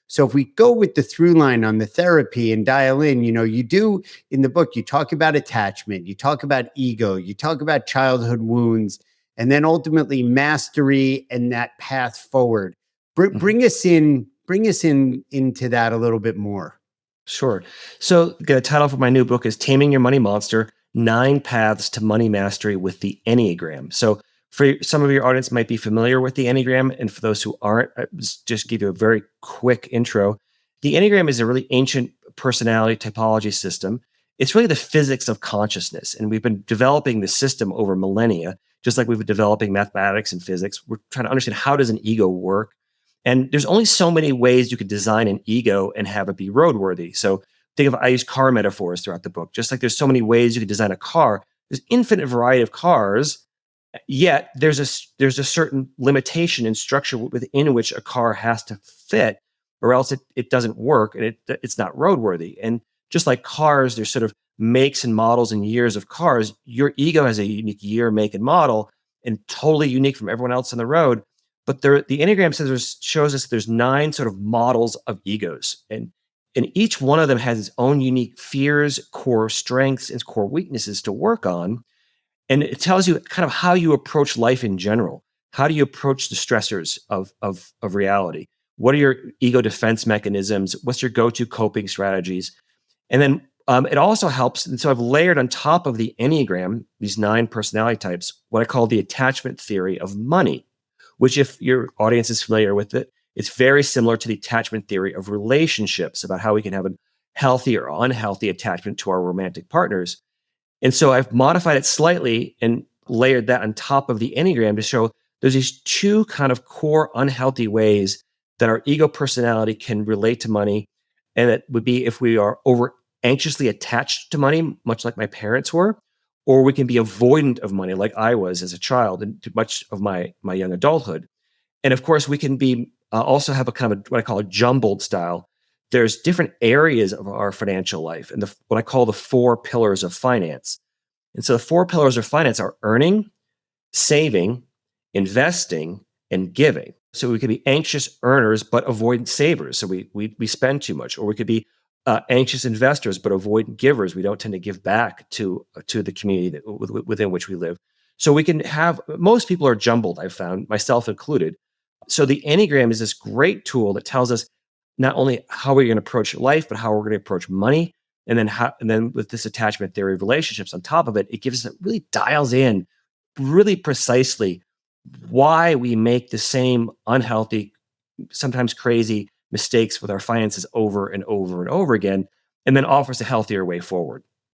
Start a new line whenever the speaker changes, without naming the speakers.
So if we go with the through line on the therapy and dial in, you do in the book, you talk about attachment, you talk about ego, you talk about childhood wounds, and then ultimately mastery and that path forward. Bring us in into that a little bit more.
Sure. So the title for my new book is Taming Your Money Monster, 9 Paths to Money Mastery with the Enneagram. So for some of your audience might be familiar with the Enneagram, and for those who aren't, I just give you a very quick intro. The Enneagram is a really ancient personality typology system. It's really the physics of consciousness, and we've been developing the system over millennia, just like we've been developing mathematics and physics. We're trying to understand, how does an ego work? And there's only so many ways you could design an ego and have it be roadworthy. So I use car metaphors throughout the book. Just like there's so many ways you could design a car, there's infinite variety of cars. Yet there's a certain limitation and structure within which a car has to fit, or else it doesn't work and it's not roadworthy. And just like cars, there's sort of makes and models and years of cars. Your ego has a unique year, make, and model, and totally unique from everyone else on the road. But the Enneagram shows us there's 9 sort of models of egos, and each one of them has its own unique fears, core strengths, and core weaknesses to work on. And it tells you kind of how you approach life in general. How do you approach the stressors of reality? What are your ego defense mechanisms? What's your go-to coping strategies? And then it also helps. And so I've layered on top of the Enneagram, these 9 personality types, what I call the attachment theory of money, which, if your audience is familiar with it, it's very similar to the attachment theory of relationships, about how we can have a healthy or unhealthy attachment to our romantic partners. And so I've modified it slightly and layered that on top of the Enneagram to show there's these 2 kind of core unhealthy ways that our ego personality can relate to money. And that would be if we are over anxiously attached to money, much like my parents were, or we can be avoidant of money, like I was as a child and much of my young adulthood. And of course, we can be also have a kind of what I call a jumbled style. There's different areas of our financial life, and what I call the 4 pillars of finance. And so the 4 pillars of finance are earning, saving, investing, and giving. So we could be anxious earners but avoidant savers. So we spend too much, or we could be anxious investors but avoidant givers. We don't tend to give back to the community within which we live. So we can have, most people are jumbled, I've found, myself included. So the Enneagram is this great tool that tells us not only how we're going to approach life, but how we're going to approach money. And then with this attachment theory of relationships on top of it, it gives us, it really dials in really precisely why we make the same unhealthy, sometimes crazy mistakes with our finances over and over and over again, and then offers a healthier way forward.